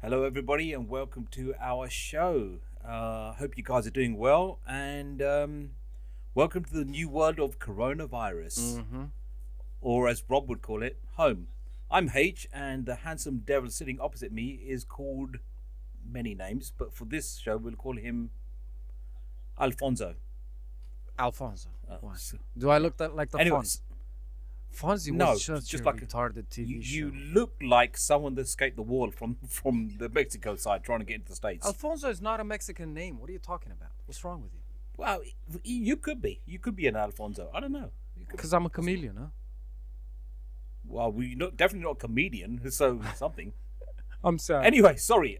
Hello, everybody, and welcome to our show. Hope you guys are doing well, and welcome to the new world of coronavirus, Mm-hmm. or as Rob would call it, home. I'm H, and the handsome devil sitting opposite me is called many names, but for this show, we'll call him Alfonso. Alfonso. Uh, Why? so- Do I yeah. look like the Anyways, Fonz? Fonzie was no, such a just like retarded TV you show. look like someone that escaped the wall from the Mexico side trying to get into the States. Alfonso is not a Mexican name. What are you talking about? What's wrong with you? Well, you could be. You could be an Alfonso. I don't know. Because I'm a chameleon, huh? Well, definitely not a comedian, so something. I'm sad. Anyway, sorry.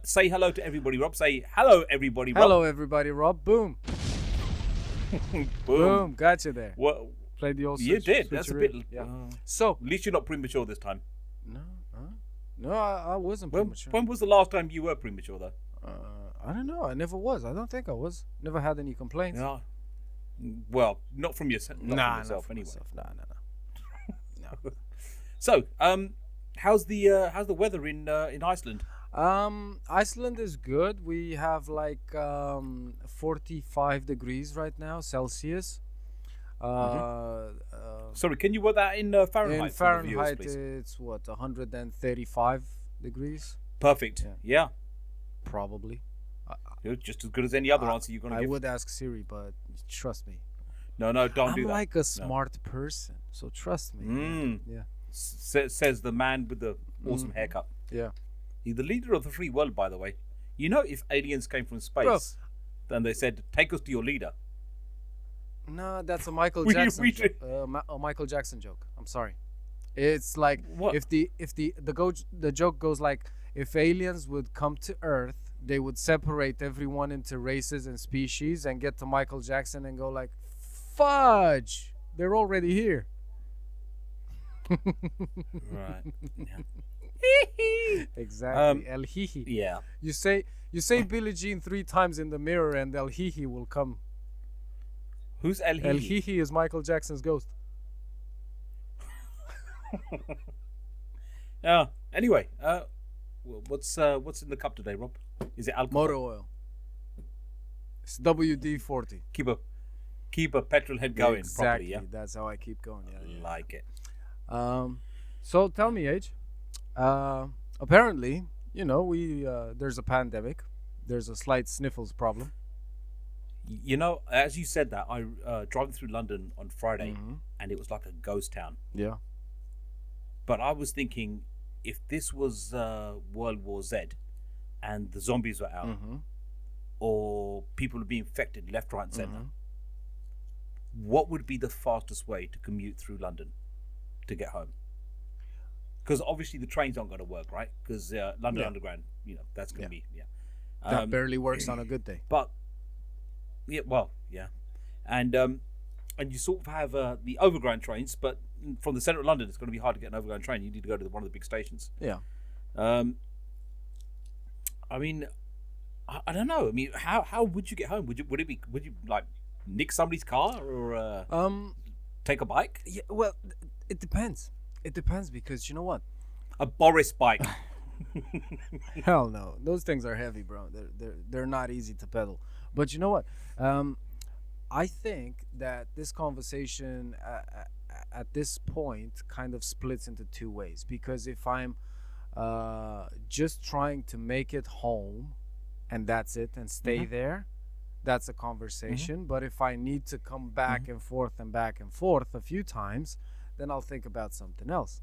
Say hello to everybody, Rob. Say hello, everybody, Rob. Hello, everybody. Rob. Boom. Boom. Boom. Got you there. Well, Played the old you did. That's a bit. switcheroo. Yeah. So, At least you're not premature this time. no, no, I wasn't When, premature. when was the last time you were premature, though? I don't know. I never was. I don't think I was. Never had any complaints. Yeah. Well, not from yourself. Not from yourself, not for anyway. myself. No. So, how's the weather in Iceland? Iceland is good. We have like 45 degrees right now Celsius. Sorry, can you word that in Fahrenheit? In for the viewers, Fahrenheit, please? it's what 135 degrees, Perfect. Yeah. probably. You're just as good as any other I- answer you're going to I give. would ask Siri, but trust me, No, don't I'm do that. like a smart person, so trust me. Mm. Yeah, Says the man with the awesome haircut. yeah. He's the leader of the free world, by the way. You know, if aliens came from space, Bro. then they said, "Take us to your leader." No, that's a Michael We- Jackson we joke. A Michael Jackson joke. I'm sorry. It's like What? if the joke goes like, if aliens would come to Earth, they would separate everyone into races and species and get to Michael Jackson and go like, fudge, they're already here. Right. Exactly. El Hihi. Yeah. You say Billie Jean 3 times in the mirror and El Hihi will come. Who's El El Hihi? Hihi is Michael Jackson's ghost. Anyway, what's in the cup today, Rob? Is it alcohol? Motor oil. It's WD-40. Keep a petrol head going Exactly. properly. Yeah. That's how I keep going. Yeah. Like it. So tell me, H. Apparently, we there's a pandemic. There's a slight sniffles problem. You know, as you said that, I driving through London on Friday, Mhm. and it was like a ghost town. Yeah. But I was thinking, if this was World War Z, and the zombies were out, Mm-hmm. or people would be infected left, right, and center, Mhm. what would be the fastest way to commute through London to get home? Because obviously the trains aren't going to work, right? Because London Yeah. Underground, that's going to be That barely works on a good day. But and you sort of have the overground trains, but from the centre of London, it's going to be hard to get an overground train. You need to go to one of the big stations. Yeah. I mean, I don't know. I mean, how would you get home? Would you like nick somebody's car or take a bike? Yeah. Well, it depends. It depends because you know what? A Boris bike. Hell no. Those things are heavy, bro. They're not easy to pedal. But you know what? I think that this conversation at this point kind of splits into two ways because if I'm just trying to make it home and that's it and stay there, that's a conversation. But if I need to come back and forth a few times, then I'll think about something else.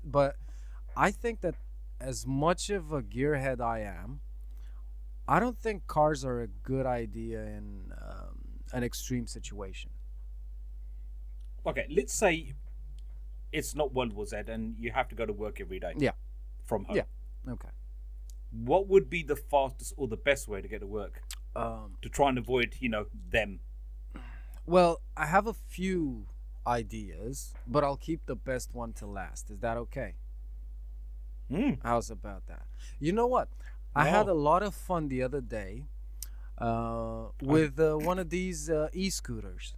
But I think that as much of a gearhead I am, I don't think cars are a good idea in an extreme situation. Okay, let's say it's not World War Z and you have to go to work every day. Yeah. From home. Yeah. Okay. What would be the fastest or the best way to get to work to try and avoid, them? Well, I have a few ideas, but I'll keep the best one to last. Is that okay? How's about that? You know what? I had a lot of fun the other day with one of these e-scooters.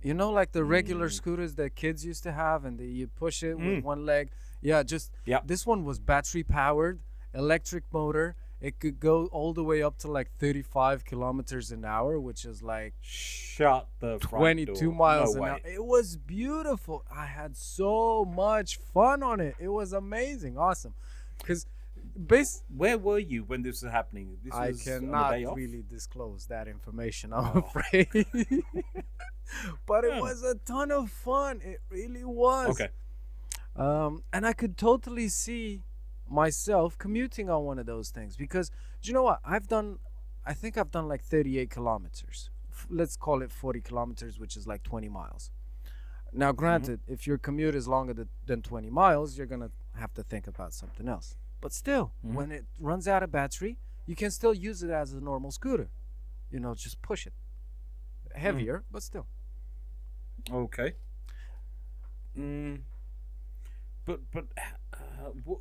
You know, like the regular Mm. scooters that kids used to have, and you push it with Mm. one leg. Yeah, just Yeah. this one was battery powered, electric motor. It could go all the way up to like 35 kilometers an hour, which is like Shut the front 22 door. No miles an hour. way. It was beautiful. I had so much fun on it. It was amazing, awesome. Because base Where were you when this was happening? This I was on a cannot day off? really disclose that information, I'm Oh. afraid. But it Yeah. was a ton of fun. It really was. Okay. And I could totally see myself commuting on one of those things because do you know what? I think I've done like 38 kilometers. Let's call it 40 kilometers, which is like 20 miles. Now, granted, if your commute is longer than 20 miles, you're going to have to think about something else. But still, when it runs out of battery, you can still use it as a normal scooter. You know, just push it. Heavier, but still. Okay. Mm. But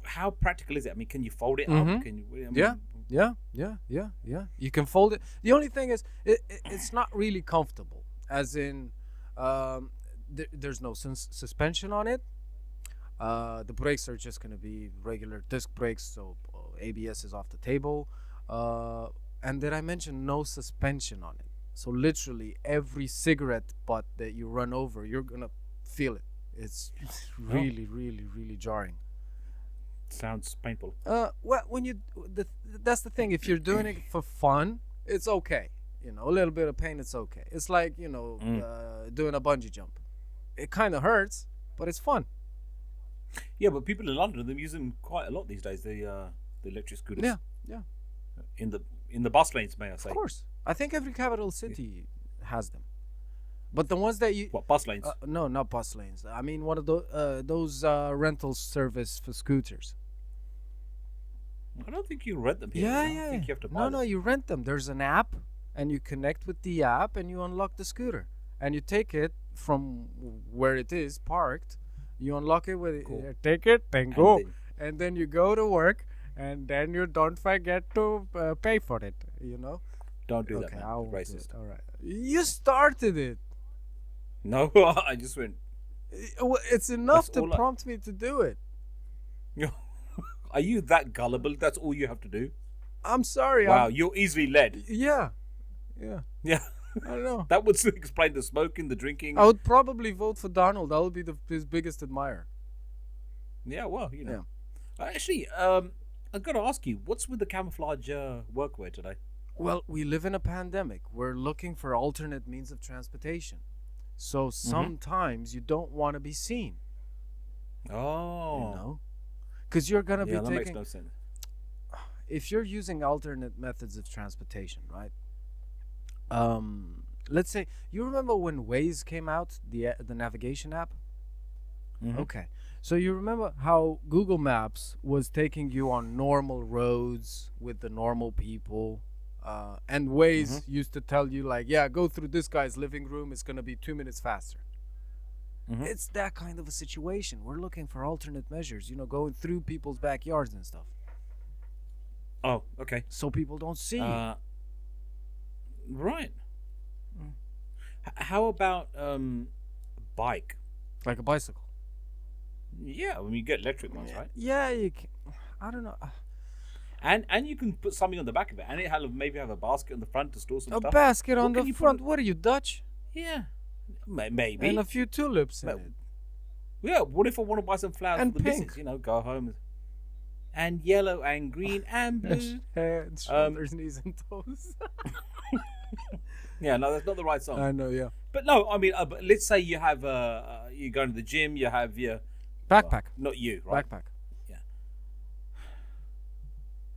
how practical is it? I mean, can you fold it up? Can you? I mean, Yeah. You can fold it. The only thing is, it's not really comfortable. As in, there's no suspension on it. The brakes are just gonna be regular disc brakes, so ABS is off the table. And did I mention no suspension on it? So literally every cigarette butt that you run over, you're gonna feel it. It's really, really, really jarring. Sounds painful. Well, when that's the thing. If you're doing it for fun, it's okay. You know, a little bit of pain, it's okay. It's like doing a bungee jump. It kind of hurts, but it's fun. Yeah, but people in London, they're using quite a lot these days. The electric scooters. Yeah. In the bus lanes, may I say? Of course. I think every capital city has them. But the ones that you What bus lanes? no, not bus lanes. I mean one of those rental service for scooters. I don't think you rent them here. Yeah, I yeah. think you have to buy No, them. no, you rent them. There's an app, and you connect with the app, and you unlock the scooter, and you take it from where it is parked. You unlock it with Cool. take it, then And go, then- and then you go to work, and then you don't forget to pay for it. You know. Don't do that, Okay, man. I won't do Racist. it. All right. You started it. No, I just went. It's enough That's to all I- prompt me to do it. Are you that gullible? That's all you have to do. I'm sorry. Wow, you're easily led. Yeah. Yeah, I don't know. that would explain the smoking, the drinking. I would probably vote for Donald. I would be his biggest admirer. Yeah, well, you know. Actually, I've got to ask you, what's with the camouflage workwear today? Well, we live in a pandemic. We're looking for alternate means of transportation. So sometimes you don't want to be seen, Oh, you know? Because you're going to yeah, be that makes taking. no sense. If you're using alternate methods of transportation, right? Let's say, you remember when Waze came out, the navigation app? Mhm. Okay. So you remember how Google Maps was taking you on normal roads with the normal people, and Waze used to tell you like, yeah, go through this guy's living room. It's gonna be 2 minutes faster. Mhm. It's that kind of a situation. We're looking for alternate measures, you know, going through people's backyards and stuff, Oh, okay. so people don't see you. Right. How about bike? Like a bicycle. Yeah, when you get electric ones, right? Yeah, you can. I don't know. And you can put something on the back of it, and it maybe have a basket on the front to store some A stuff. basket What on can the you put front. on- What are you, Dutch? Yeah, maybe. And a few tulips in But- it. Yeah, what if I want to buy some flowers And for the pink. missus? You know, go home. And yellow and green and blue. Head, shoulders, knees, and toes. Yeah, no, that's not the right song. I know, yeah. But no, I mean, but let's say you have you go to the gym, you have your Backpack. not you, right? Backpack.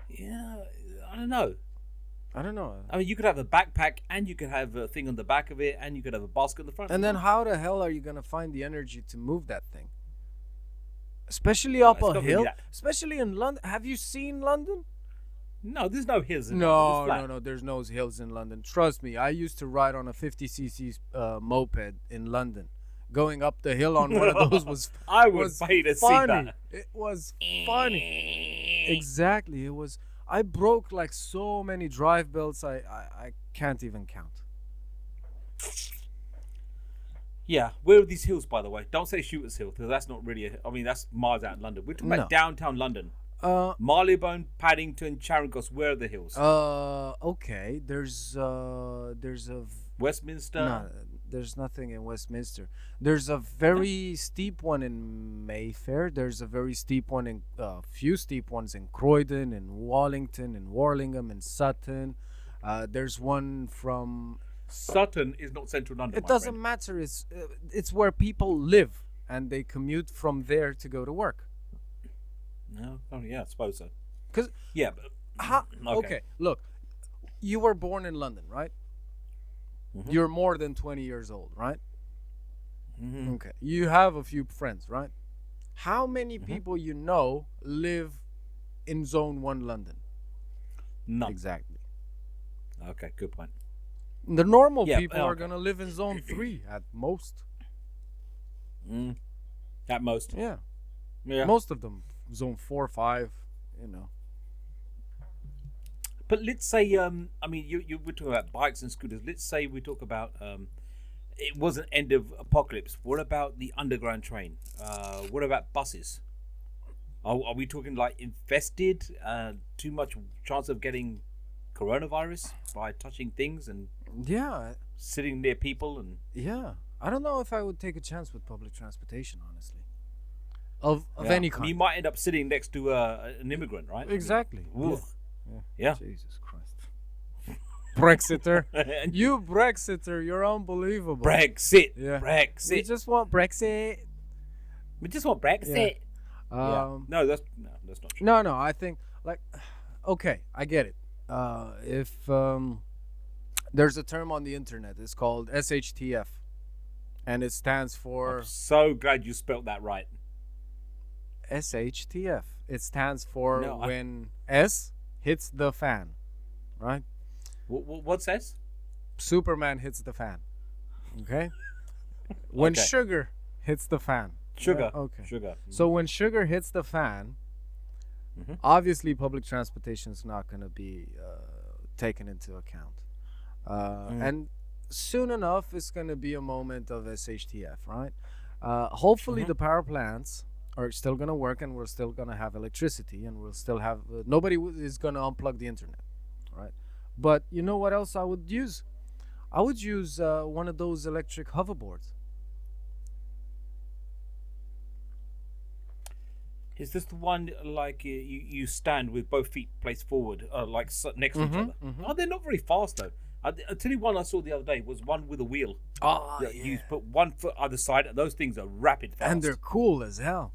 Yeah, I don't know. I don't know. I mean, you could have a backpack, and you could have a thing on the back of it, and you could have a basket on the front. And then how the hell are you gonna find the energy to move that thing? Especially up It's a not really hill. that- Especially in London. Have you seen London? No, there's no hills in No, London, it's no, flat. no. There's no hills in London. Trust me. I used to ride on a 50cc moped in London. Going up the hill on one of those was I would was pay to see funny. that. It was funny. Exactly. It was. I broke like so many drive belts. I can't even count. Yeah, where are these hills, by the way? Don't say Shooters Hill, because that's not really. I mean, that's miles out in London. We're talking about No. downtown London. Uh, Marylebone, Paddington, Charing Cross. Where are the hills? okay. There's a Westminster. no. There's nothing in Westminster. There's a very steep one in Mayfair. There's a very steep one in few steep ones in Croydon, in Wallington, in Warlingham, in Sutton. There's one from. Sutton is not central London. It My doesn't friend. matter. It's where people live and they commute from there to go to work. No. Oh yeah, I suppose so. Cause Yeah. But, okay. Look, you were born in London, right? Mhm. You're more than 20 years old, right? Mhm. Okay. You have a few friends, right? How many Mhm. people you know live in Zone 1 London? None. Exactly. Okay, good point. The normal Yeah, people are okay. going to live in Zone 3 at most. Mm. At most. Yeah. Yeah. Most of them Zone 4, 5, you know. But let's say, I mean, you were talking about bikes and scooters. Let's say we talk about, it was an end of apocalypse. What about the underground train? What about buses? Are we talking like infested? Too much chance of getting coronavirus by touching things and Yeah. sitting near people and Yeah. I don't know if I would take a chance with public transportation, honestly. Of yeah. any I kind. mean, you might end up sitting next to an immigrant, right? Exactly. I mean, Yeah. oof. Yeah. Yeah. Jesus Christ. Brexiter. And You Brexiter, you're unbelievable. Brexit. Yeah. We Brexit. just want Brexit. We just want Brexit. Yeah. Um No, that's not true. no, I think like okay, I get it. If there's a term on the internet, it's called SHTF and it stands for I'm so glad you spelt that right. SHTF. It stands for No, when S hits the fan, right? What's this? Superman hits the fan. Okay? When Okay. sugar hits the fan. Sugar. Yeah, okay. Sugar. So when sugar hits the fan, Mhm. obviously public transportation is not going to be taken into account. And soon enough, it's going to be a moment of SHTF, right? Hopefully, Mhm. the power plants are still going to work, and we're still going to have electricity, and we'll still have nobody is going to unplug the internet, right? But you know what else I would use? I would use one of those electric hoverboards. Is this the one like you stand with both feet placed forward, like next to each Mhm, other? mhm. Oh, they're not very fast though. I'll tell you one I saw the other day was one with a wheel. Oh, That You put one foot either side. Those things are rapid fast. and they're cool as hell.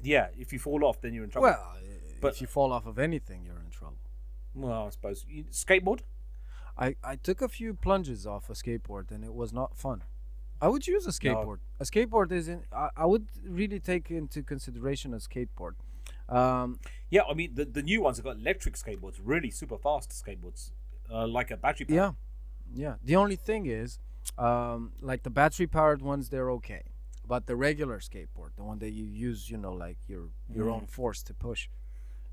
Yeah, if you fall off, then you're in trouble. Well, But- if you fall off of anything, you're in trouble. Well, I suppose skateboard. I took a few plunges off a skateboard and it was not fun. I would use a skateboard. A skateboard isn't. I would really take into consideration a skateboard. Yeah, I mean the new ones have got electric skateboards, really super fast skateboards, like a battery pack. Yeah, yeah. The only thing is, like the battery powered ones, they're okay. But the regular skateboard, the one that you use, like your own force to push,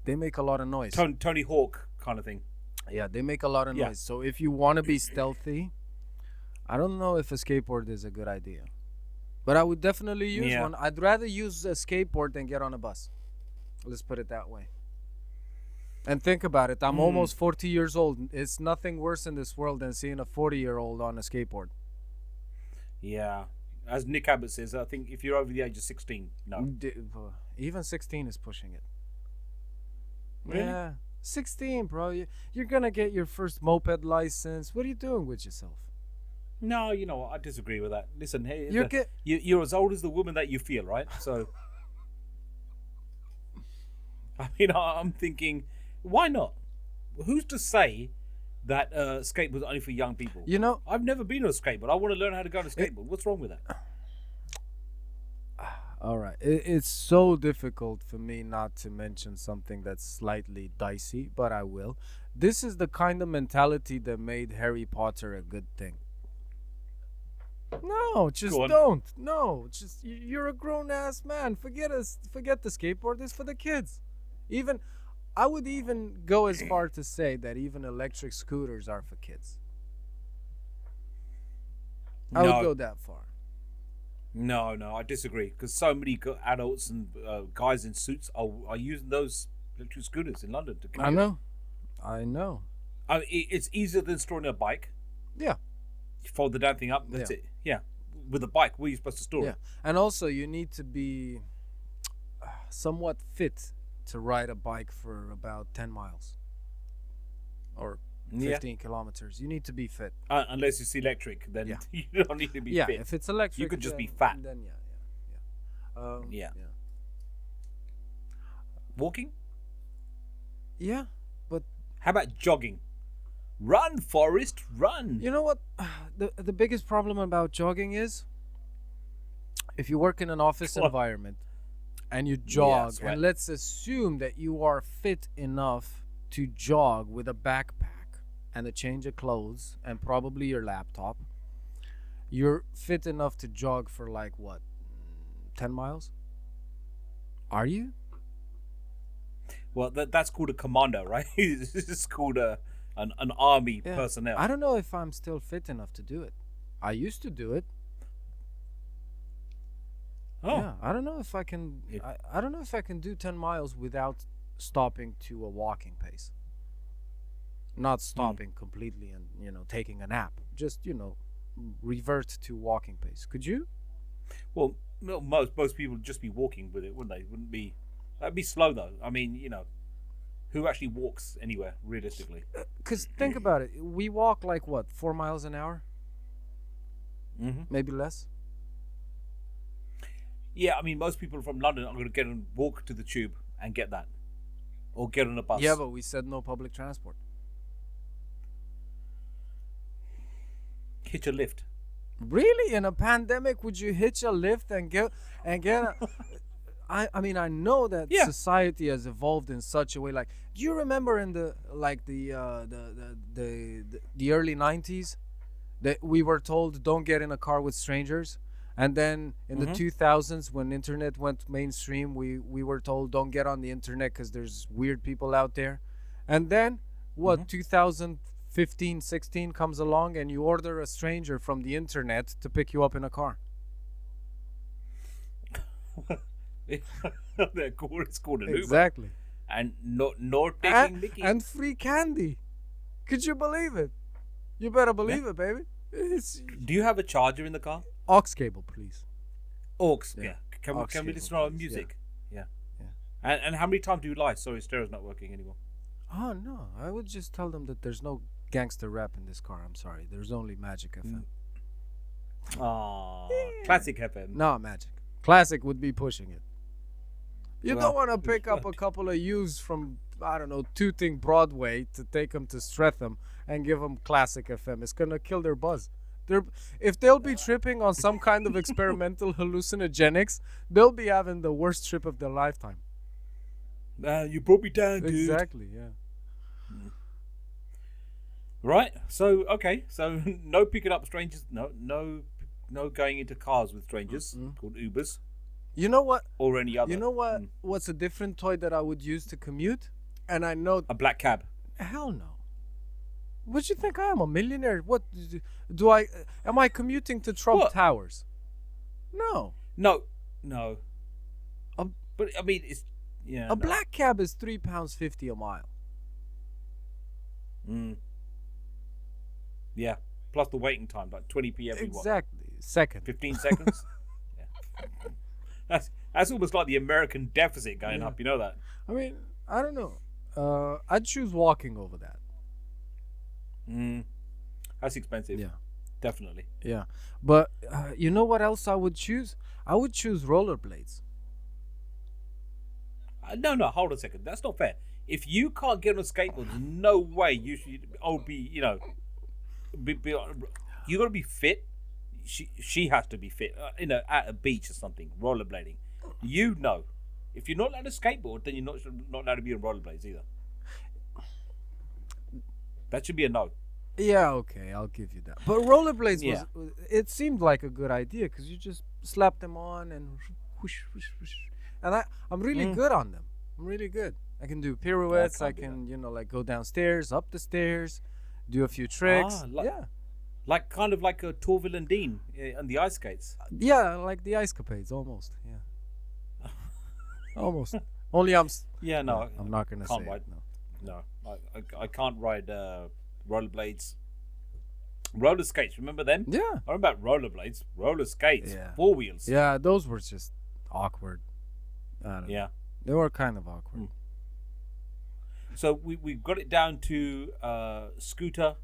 they make a lot of noise. Tony Hawk kind of thing. Yeah, they make a lot of Yeah. noise. So if you want to be stealthy, I don't know if a skateboard is a good idea. But I would definitely use Yeah. one. I'd rather use a skateboard than get on a bus. Let's put it that way. And think about it. I'm almost 40 years old. It's nothing worse in this world than seeing a 40-year-old on a skateboard. Yeah, as Nick Abbott says, I think if you're over the age of 16, no. Even 16 is pushing it. Really? Yeah. 16, bro. You're going to get your first moped license. What are you doing with yourself? No, you know what? I disagree with that. Listen, hey, You're get- you're as old as the woman that you feel, right? So, I mean, I'm thinking, why not? Who's to say that skateboard's only for young people? You know, I've never been on a skateboard. I want to learn how to go on a skateboard. What's wrong with that? all right. It's so difficult for me not to mention something that's slightly dicey, but I will. This is the kind of mentality that made Harry Potter a good thing. No, just Go on. don't. No, just you're a grown ass man. Forget us. Forget the skateboard. It's for the kids. Even I would even go as far to say that even electric scooters are for kids. I would No, go that far. no, I disagree because so many adults and guys in suits are using those electric scooters in London to I commute. know. I know. It's easier than storing a bike. Yeah. You fold the damn thing up. That's Yeah. it. Yeah. With a bike, where are you supposed to store Yeah. it? And also, you need to be somewhat fit to ride a bike for about 10 miles or Yeah. 15 kilometers. You need to be fit. Unless it's electric, then Yeah. you don't need to be Yeah. fit. If it's electric, You could just be then- fat. Then yeah. Yeah. Yeah. Walking? Yeah. But How about jogging? Run, Forrest, run. you know what? The biggest problem about jogging is if you work in an office Go on. environment and you jog, sweat. and let's assume that you are fit enough to jog with a backpack and a change of clothes and probably your laptop, you're fit enough to jog for like what, 10 miles? Are you? Well, that's called a commando, right? This is called an army Yeah. personnel. I don't know if I'm still fit enough to do it. I used to do it. Oh, Yeah, I don't know if I can. It- I don't know if I can do 10 miles without stopping to a walking pace. Not stopping completely and taking a nap. Just revert to walking pace. Could you? well, no, most people would just be walking with it, wouldn't they? Wouldn't be. That'd be slow though. I mean, who actually walks anywhere realistically? Because think about it. We walk like what, 4 miles an hour? Mm-hmm. Maybe less. Yeah, I mean, most people from London are going to get and walk to the tube and get that, or get on a bus. Yeah, but we said no public transport. Hitch a lift. Really? In a pandemic, would you hitch a lift and get a, I mean, I know that Yeah. society has evolved in such a way. Like, do you remember in the early 90s that we were told don't get in a car with strangers? And then in the 2000s, when internet went mainstream, we were told don't get on the internet because there's weird people out there. And then what, 2015, 16 comes along and you order a stranger from the internet to pick you up in a car. They're called, it's called an Uber, Exactly. and no taking Mickey. And free candy. Could you believe it? You better believe it, baby. It's Do you have a charger in the car? aux cable, please. Aux, Yeah. yeah. Can Aux we cable, listen to our please, music? Yeah. Yeah. And how many times do you lie? Sorry, stereo's not working anymore. Oh no, I would just tell them that there's no gangster rap in this car. I'm sorry. There's only Magic FM. Ah, classic FM. No, Magic. Classic would be pushing it. You Well, don't want to pick up a couple of youths from, I don't know, Tooting Broadway to take them to Streatham and give them Classic FM. It's going to kill their buzz. If they'll be tripping on some kind of experimental hallucinogenics, they'll be having the worst trip of their lifetime. You brought me down, dude. Exactly, yeah. Right. So okay. So no picking up strangers. No going into cars with strangers called Ubers You know what? or any other. You know what? What's a different toy that I would use to commute? And I know, a black cab. hell no. What you think I am, a millionaire? What do I? Am I commuting to Trump What? Towers? No. No. A- But I mean, it's yeah. A black cab is £3.50 a mile. Mm. Yeah. Plus the waiting time, like 20p every what? Exactly. Second. 15 seconds. Yeah. That's almost like the American deficit going Yeah. up. You know that? I mean, I don't know. I'd choose walking over that. That's expensive. Yeah. Definitely. Yeah. But you know what else I would choose? I would choose rollerblades. No, hold on a second. That's not fair. If you can't get on a skateboard, there's no way you should. You got to be fit. She has to be fit. At a beach or something, rollerblading. If you're not allowed to skateboard, then you're not allowed to be on rollerblades either. That should be a no. Yeah, okay, I'll give you that. But rollerblades Yeah. it seemed like a good idea because you just slap them on and whoosh, whoosh, whoosh. And I'm really good on them. I'm really good. I can do pirouettes. I can't do can, like go downstairs, up the stairs, do a few tricks. Ah, like- Yeah. Like kind of like a Torville and Dean on the ice skates. Yeah, like the ice capades, almost. Yeah, almost. Only Yeah, no, yeah, I'm not gonna say can't ride. it. No. No, I can't ride rollerblades. Roller skates, remember them? Yeah, I remember about rollerblades. Roller skates, Yeah. 4 wheels. yeah, those were just awkward. I don't know. Yeah. They were kind of awkward. Mm. So we've got it down to scooter,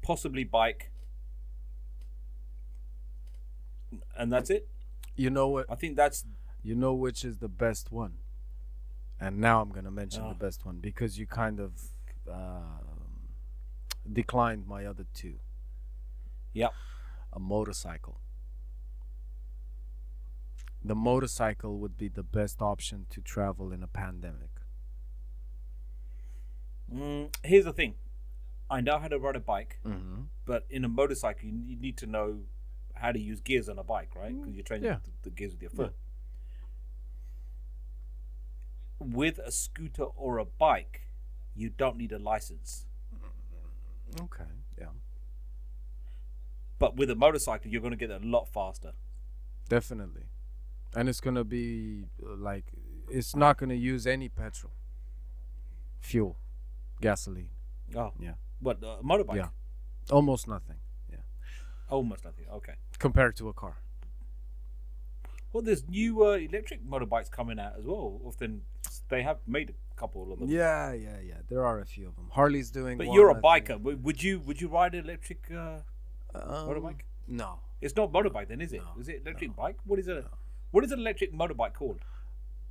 possibly bike, and that's it. You know what? I think that's You know which is the best one? And now I'm gonna mention Oh. the best one because you kind of declined my other two. Yep. A motorcycle. The motorcycle would be the best option to travel in a pandemic. Here's the thing. I know how to ride a bike, Mm-hmm. but in a motorcycle, you need to know how to use gears on a bike, right? Because you're training Yeah. the gears with your foot. With a scooter or a bike, you don't need a license. Okay. Yeah. But with a motorcycle, you're going to get there a lot faster. Definitely. And it's gonna be like it's not gonna use any petrol, fuel, gasoline. Oh, Yeah. What, a motorbike? Yeah. Almost nothing. Yeah. Almost nothing. Okay. Compared to a car. Well, there's new electric motorbikes coming out as well. Often they have made a couple of them. Yeah. There are a few of them. Harley's doing But one, you're a I think. biker. Would you ride an electric motorbike? No. It's not motorbike then, is it? No, Is it electric no, bike? What is it? no. What is an electric motorbike called?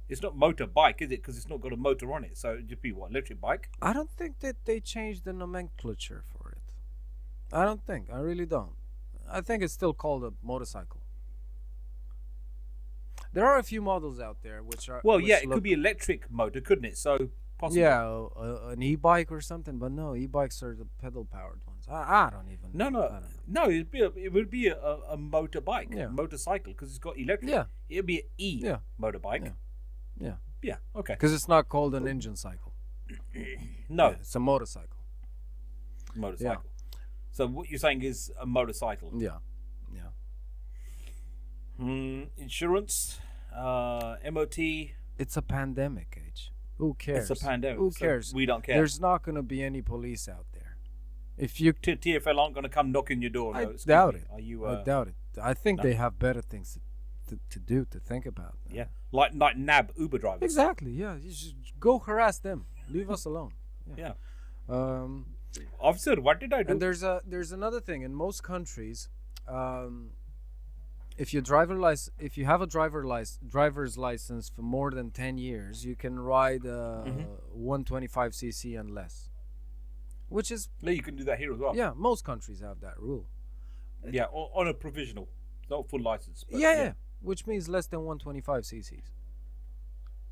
It's not motorbike, is it? Because it's not got a motor on it. So it'd just be what, electric bike? I don't think that they changed the nomenclature for it. I don't think. I really don't. I think it's still called a motorcycle. There are a few models out there which are. Well, which yeah, it look- could be electric motor, couldn't it? So possibly. Yeah, an e-bike or something, but no, e-bikes are the pedal-powered ones. I don't even. No, I no, don't know. no. It would be a motorbike, Yeah. motorcycle, because it's got electric. Yeah. It'd be an e Yeah. motorbike. Yeah. Yeah. Yeah. Okay. Because it's not called an engine cycle. No, Yeah, it's a motorcycle. motorcycle. So what you're saying is a motorcycle. Yeah. Insurance, MOT. It's a pandemic age. Who cares? It's a pandemic. Who so cares? we don't care. There's not going to be any police out there. If you, TFL aren't going to come knock on your door. I No, excuse doubt me. it. Are you? I doubt it. I think no? they have better things to do, to think about. Yeah, like NAB Uber drivers. Exactly. Yeah. You should go harass them. Leave us alone. Yeah. Um, Officer, what did I do? and there's another thing in most countries. If you have a driver's license for more than 10 years, you can ride 125cc and less, which is No, you can do that here as well. yeah, most countries have that rule. Yeah, on a provisional, not full license. But Yeah, which means less than 125ccs.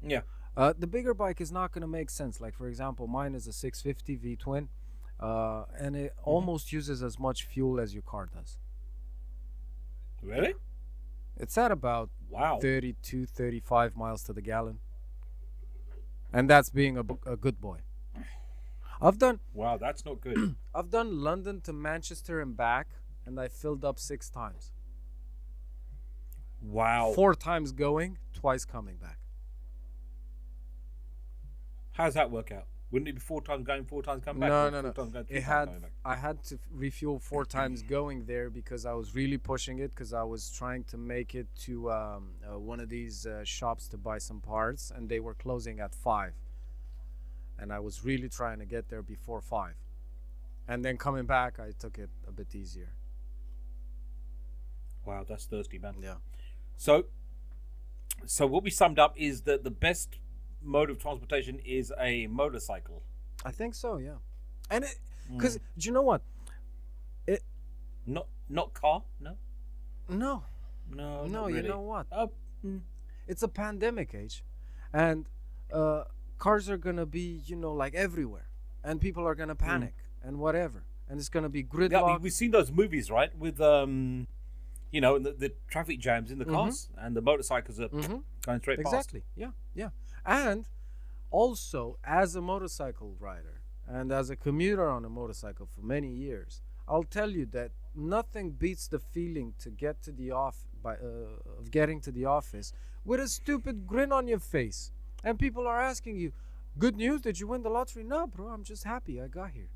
Yeah. The bigger bike is not going to make sense. Like for example, mine is a 650 V twin, and it almost uses as much fuel as your car does. Really? It's at about Wow. 32, 35 miles to the gallon. And that's being a good boy. I've done Wow, that's not good. I've done London to Manchester and back, and I filled up 6 times. Wow. 4 times going, twice coming back. How's that work out? Wouldn't it be 4 times going, 4 times coming back? No, or no, 4 no. times going, 3 It times had coming back? I had to refuel 4 times going there because I was really pushing it because I was trying to make it to one of these shops to buy some parts, and they were closing at 5. And I was really trying to get there before 5. And then coming back, I took it a bit easier. Wow, that's thirsty, man. Yeah. So what we summed up is that the best mode of transportation is a motorcycle. I think so, yeah. And because do you know what? Not car, no, No, no, no. not You really. know what? Mm. It's a pandemic age, and cars are gonna be like everywhere, and people are gonna panic and whatever, and it's gonna be Yeah, gridlock. we've seen those movies, right? With the traffic jams in the cars and the motorcycles are going straight past. Exactly. Yeah. And also, as a motorcycle rider and as a commuter on a motorcycle for many years, I'll tell you that nothing beats the feeling to get to the of getting to the office with a stupid grin on your face, and people are asking you, "Good news? Did you win the lottery?" No, bro. I'm just happy I got here.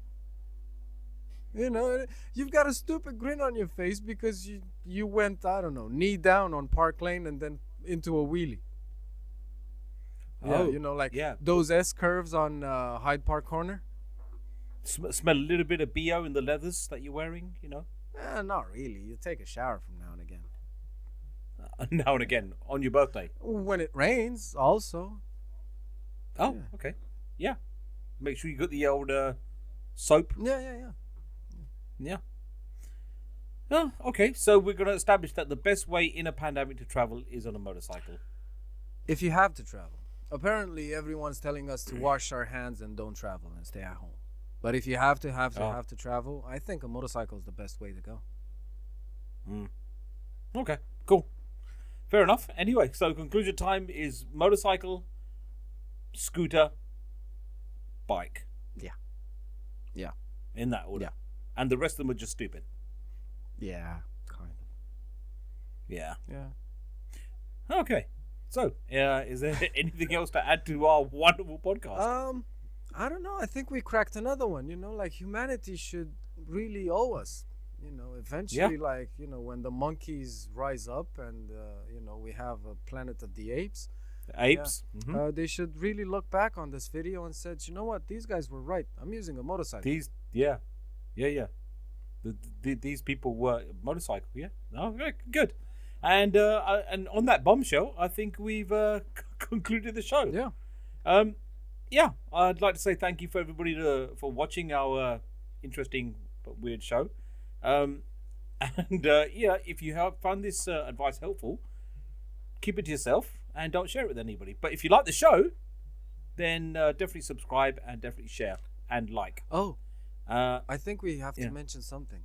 You know, you've got a stupid grin on your face because you went, I don't know, knee down on Park Lane and then into a wheelie. Yeah, Oh, you know, like yeah. those S curves on Hyde Park Corner. Smell a little bit of BO in the leathers that you're wearing, you know? Not really. You take a shower from now and again. Now and again, on your birthday. When it rains, also. Oh, Yeah. okay. Yeah. Make sure you got the old soap. Yeah. Yeah. Oh, okay. So we're going to establish that the best way in a pandemic to travel is on a motorcycle. If you have to travel. Apparently, everyone's telling us to wash our hands and don't travel and stay at home. But if you have to travel, I think a motorcycle is the best way to go. Okay, cool. Fair enough. Anyway, so conclusion time is motorcycle, scooter, bike. Yeah. In that order. Yeah. And the rest of them are just stupid. Yeah, kind of. Yeah. Yeah. Okay. So, is there anything else to add to our wonderful podcast? I don't know. I think we cracked another one. You know, like humanity should really owe us. You know, eventually, like, you know, when the monkeys rise up and, you know, we have a planet of the apes. Apes. Yeah. Mm-hmm. They should really look back on this video and said, you know what, these guys were right. I'm using a motorcycle. Yeah. These people were motorcycle. Yeah. Oh, good. And on that bombshell, I think we've concluded the show. Yeah. Yeah. I'd like to say thank you for everybody for watching our interesting but weird show. And yeah, if you have found this advice helpful, keep it to yourself and don't share it with anybody. But if you like the show, then definitely subscribe and definitely share and like. Oh, I think we have to mention something.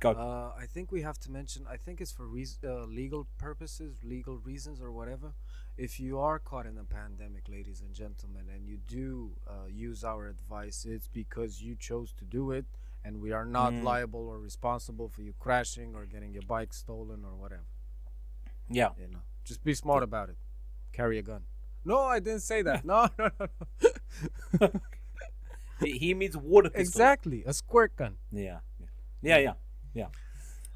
Go. I think we have to mention, I think it's for legal purposes, legal reasons or whatever. If you are caught in a pandemic, ladies and gentlemen, and you do use our advice, it's because you chose to do it, and we are not liable or responsible for you crashing or getting your bike stolen or whatever. Yeah. You know, just be smart about it. Carry a gun. No, I didn't say that. No. He means water pistol. Exactly, a squirt gun. Yeah.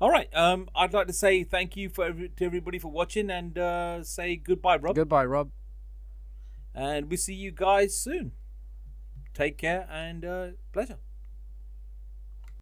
All right. I'd like to say thank you to everybody for watching and say goodbye, Rob. Goodbye, Rob. And we'll see you guys soon. Take care and pleasure.